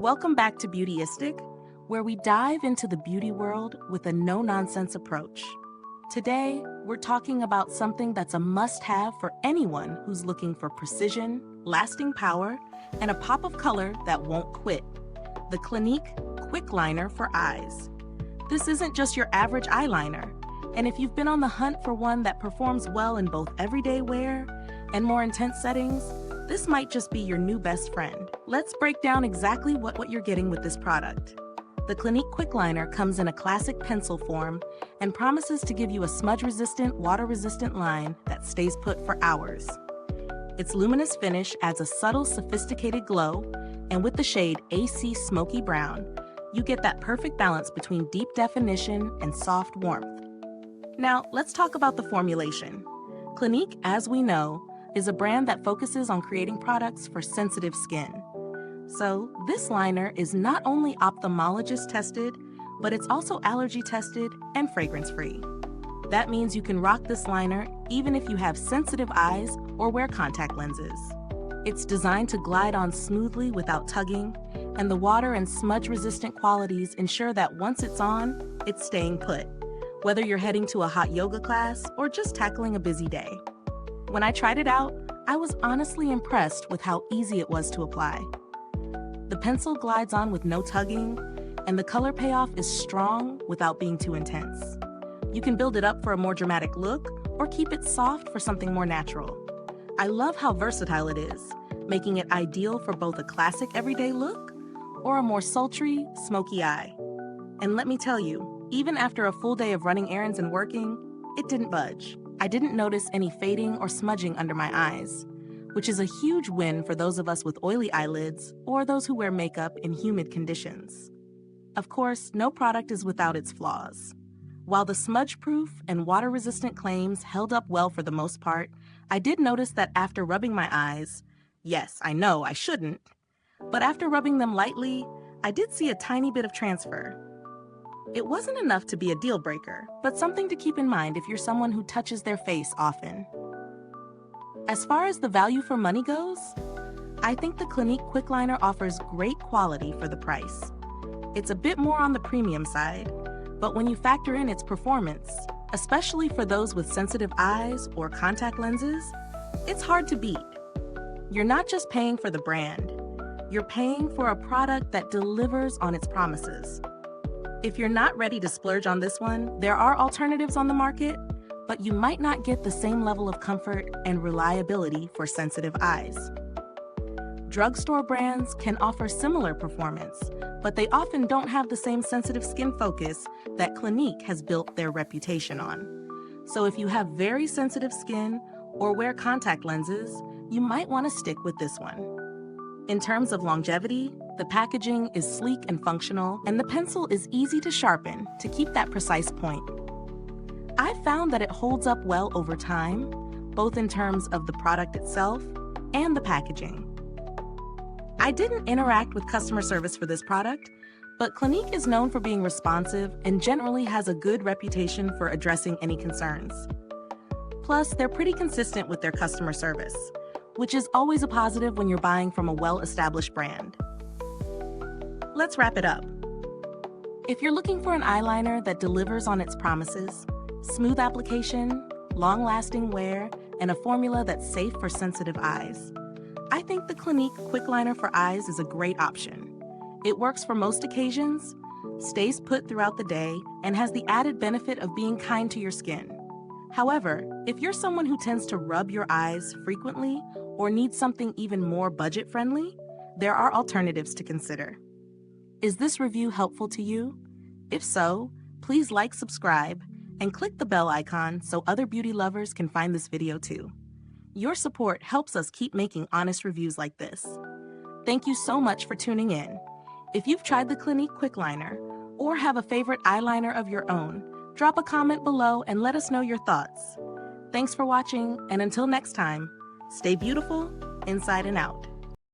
Welcome back to Beautyistic, where we dive into the beauty world with a no-nonsense approach. Today, we're talking about something that's a must-have for anyone who's looking for precision, lasting power, and a pop of color that won't quit. The Clinique Quickliner for Eyes. This isn't just your average eyeliner, and if you've been on the hunt for one that performs well in both everyday wear and more intense settings, this might just be your new best friend. Let's break down exactly what you're getting with this product. The Clinique Quickliner comes in a classic pencil form and promises to give you a smudge-resistant, water-resistant line that stays put for hours. Its luminous finish adds a subtle, sophisticated glow, and with the shade AC Smoky Brown, you get that perfect balance between deep definition and soft warmth. Now, let's talk about the formulation. Clinique, as we know, is a brand that focuses on creating products for sensitive skin. So, this liner is not only ophthalmologist-tested, but it's also allergy-tested and fragrance-free. That means you can rock this liner even if you have sensitive eyes or wear contact lenses. It's designed to glide on smoothly without tugging, and the water and smudge-resistant qualities ensure that once it's on, it's staying put, whether you're heading to a hot yoga class or just tackling a busy day. When I tried it out, I was honestly impressed with how easy it was to apply. The pencil glides on with no tugging, and the color payoff is strong without being too intense. You can build it up for a more dramatic look or keep it soft for something more natural. I love how versatile it is, making it ideal for both a classic everyday look or a more sultry, smoky eye. And let me tell you, even after a full day of running errands and working, it didn't budge. I didn't notice any fading or smudging under my eyes, which is a huge win for those of us with oily eyelids or those who wear makeup in humid conditions. Of course, no product is without its flaws. While the smudge-proof and water-resistant claims held up well for the most part, I did notice that after rubbing my eyes, yes, I know I shouldn't, but after rubbing them lightly, I did see a tiny bit of transfer. It wasn't enough to be a deal breaker, but something to keep in mind if you're someone who touches their face often. As far as the value for money goes, I think the Clinique Quickliner offers great quality for the price. It's a bit more on the premium side, but when you factor in its performance, especially for those with sensitive eyes or contact lenses, it's hard to beat. You're not just paying for the brand, you're paying for a product that delivers on its promises. If you're not ready to splurge on this one, there are alternatives on the market, but you might not get the same level of comfort and reliability for sensitive eyes. Drugstore brands can offer similar performance, but they often don't have the same sensitive skin focus that Clinique has built their reputation on. So if you have very sensitive skin or wear contact lenses, you might want to stick with this one. In terms of longevity, the packaging is sleek and functional, and the pencil is easy to sharpen to keep that precise point. I've found that it holds up well over time, both in terms of the product itself and the packaging. I didn't interact with customer service for this product, but Clinique is known for being responsive and generally has a good reputation for addressing any concerns. Plus, they're pretty consistent with their customer service, which is always a positive when you're buying from a well-established brand. Let's wrap it up. If you're looking for an eyeliner that delivers on its promises, smooth application, long-lasting wear, and a formula that's safe for sensitive eyes, I think the Clinique Quickliner for Eyes is a great option. It works for most occasions, stays put throughout the day, and has the added benefit of being kind to your skin. However, if you're someone who tends to rub your eyes frequently or needs something even more budget-friendly, there are alternatives to consider. Is this review helpful to you? If so, please like, subscribe, and click the bell icon so other beauty lovers can find this video too. Your support helps us keep making honest reviews like this. Thank you so much for tuning in. If you've tried the Clinique Quickliner or have a favorite eyeliner of your own, drop a comment below and let us know your thoughts. Thanks for watching, and until next time, stay beautiful inside and out.